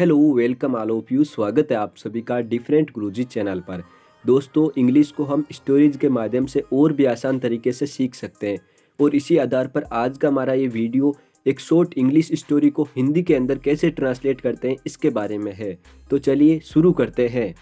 Hello welcome all of you. स्वागत है आप सभी का डिफरेंट गुरुजी चैनल पर। दोस्तों, इंग्लिश को हम स्टोरीज के माध्यम से और भी आसान तरीके से सीख सकते हैं और इसी आधार पर आज का हमारा ये वीडियो एक शॉर्ट इंग्लिश स्टोरी को हिंदी के अंदर कैसे ट्रांसलेट करते हैं इसके बारे में है। तो चलिए शुरू करते हैं।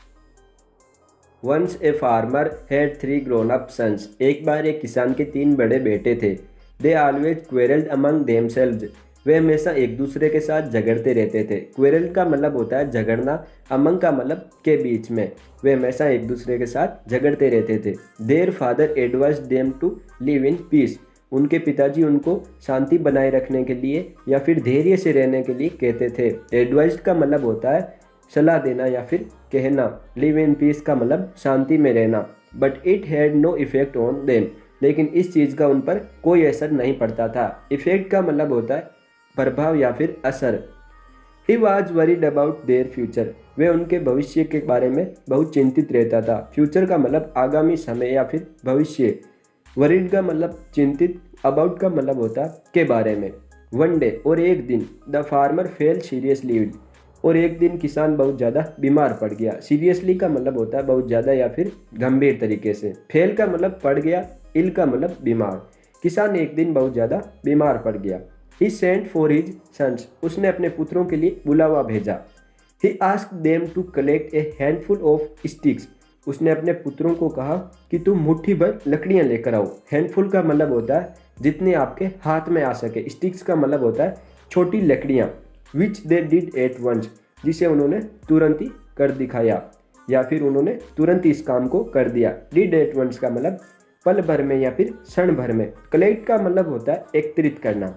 Once a farmer had 3 grown up sons. एक बार एक किसान के 3 बड़े बेटे थे। They always quarrelled among themselves. वे हमेशा एक दूसरे के साथ झगड़ते रहते थे। क्वेरल का मतलब होता है झगड़ना, अमंग का मतलब के बीच में। वे हमेशा एक दूसरे के साथ झगड़ते रहते थे। Their father advised them to live in peace. उनके पिताजी उनको शांति बनाए रखने के लिए या फिर धैर्य से रहने के लिए कहते थे। एडवाइज्ड का मतलब होता है सलाह देना या फिर कहना। लिव इन पीस का मतलब शांति में रहना। But it had no effect on them. लेकिन इस चीज़ का उन पर कोई असर नहीं पड़ता था। इफेक्ट का मतलब होता है प्रभाव या फिर असर। He was worried about their future. वे उनके भविष्य के बारे में बहुत चिंतित रहता था। फ्यूचर का मतलब आगामी समय या फिर भविष्य। वरीड का मतलब चिंतित, अबाउट का मतलब होता है के बारे में। वन डे और एक दिन the farmer fell seriously ill. और एक दिन किसान बहुत ज़्यादा बीमार पड़ गया। सीरियसली का मतलब होता है बहुत ज़्यादा या फिर गंभीर तरीके से। फेल का मतलब पड़ गया, इल का मतलब बीमार। किसान एक दिन बहुत ज़्यादा बीमार पड़ गया। He sent for his sons. उसने अपने पुत्रों के लिए बुलावा भेजा। He asked them to collect a handful of sticks. उसने अपने पुत्रों को कहा कि तुम मुट्ठी भर लकड़ियां लेकर आओ। हैंडफुल का मतलब होता है जितने आपके हाथ में आ सके। स्टिक्स का मतलब होता है छोटी लकड़ियां। Which they did at once. जिसे उन्होंने तुरंत ही कर दिखाया या फिर उन्होंने तुरंत इस काम को कर दिया। Did at once का मतलब पल भर में या फिर क्षण भर में। Collect का मतलब होता है एकत्रित करना।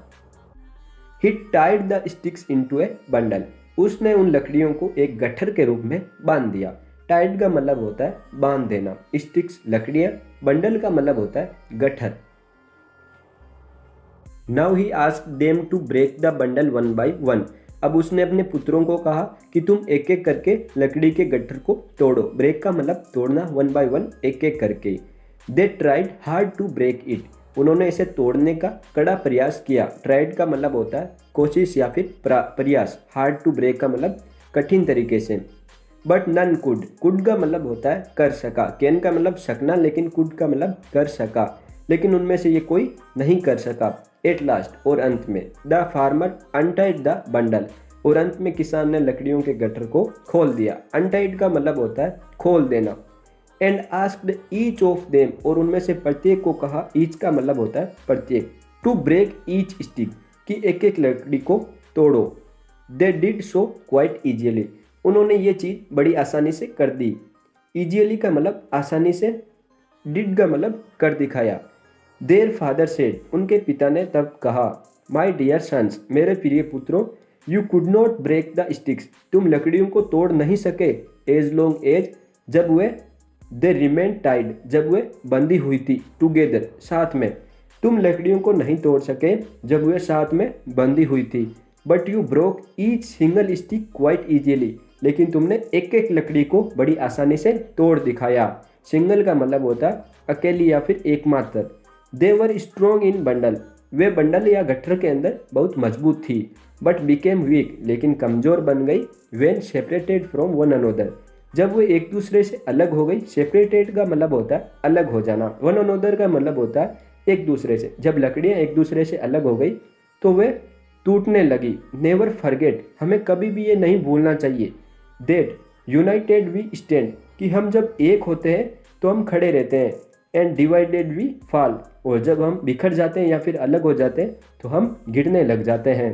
He tied the sticks into a bundle. उसने उन लकड़ियों को एक गट्ठर के रूप में बांध दिया। टाइड का मतलब होता है बांध देना। स्टिक्स लकड़ियां, बंडल का मतलब होता है गट्ठर। Now he asked them to break the bundle one by one. अब उसने अपने पुत्रों को कहा कि तुम एक एक करके लकड़ी के गट्ठर को तोड़ो। ब्रेक का मतलब तोड़ना, वन बाय वन एक एक करके। They tried hard to break it. उन्होंने इसे तोड़ने का कड़ा प्रयास किया। ट्राइड का मतलब होता है कोशिश या फिर प्रयास। हार्ड टू ब्रेक का मतलब कठिन तरीके से। But none could. कुड का मतलब होता है कर सका। कैन का मतलब सकना, लेकिन कुड का मतलब कर सका। लेकिन उनमें से ये कोई नहीं कर सका। एट लास्ट और अंत में the farmer untied the bundle. और अंत में किसान ने लकड़ियों के गट्ठर को खोल दिया। अनटाइड का मतलब होता है खोल देना। And asked each of them. और उनमें से प्रत्येक को कहा। ईच का मतलब होता है प्रत्येक। To break each stick. कि एक एक लकड़ी को तोड़ो। They did so quite easily. उन्होंने ये चीज़ बड़ी आसानी से कर दी। इजीली का मतलब आसानी से। डिड का मतलब कर दिखाया। Their father said. उनके पिता ने तब कहा, माई डियर सन्स, मेरे प्रिय पुत्रों, you could not break the sticks. तुम लकड़ियों को तोड़ नहीं सके। एज लॉन्ग एज, जब वे दे रिमेन टाइड, जब वे बंधी हुई थी। टुगेदर, साथ में। तुम लकड़ियों को नहीं तोड़ सके जब वे साथ में बंधी हुई थी। But you broke each single stick quite easily. लेकिन तुमने एक एक लकड़ी को बड़ी आसानी से तोड़ दिखाया। सिंगल का मतलब होता है अकेली या फिर एकमात्र। They were strong in bundle. वे बंडल या गट्ठर के अंदर बहुत मजबूत थी। बट बिकेम वीक, लेकिन कमजोर बन गई। When separated from one another. जब वो एक दूसरे से अलग हो गई। सेपरेटेड का मतलब होता है अलग हो जाना। वन अनोदर का मतलब होता है एक दूसरे से। जब लकड़ियाँ एक दूसरे से अलग हो गई तो वे टूटने लगी। Never forget. हमें कभी भी ये नहीं भूलना चाहिए। That united we stand. कि हम जब एक होते हैं तो हम खड़े रहते हैं। And divided we fall. और जब हम बिखर जाते हैं या फिर अलग हो जाते हैं तो हम गिरने लग जाते हैं।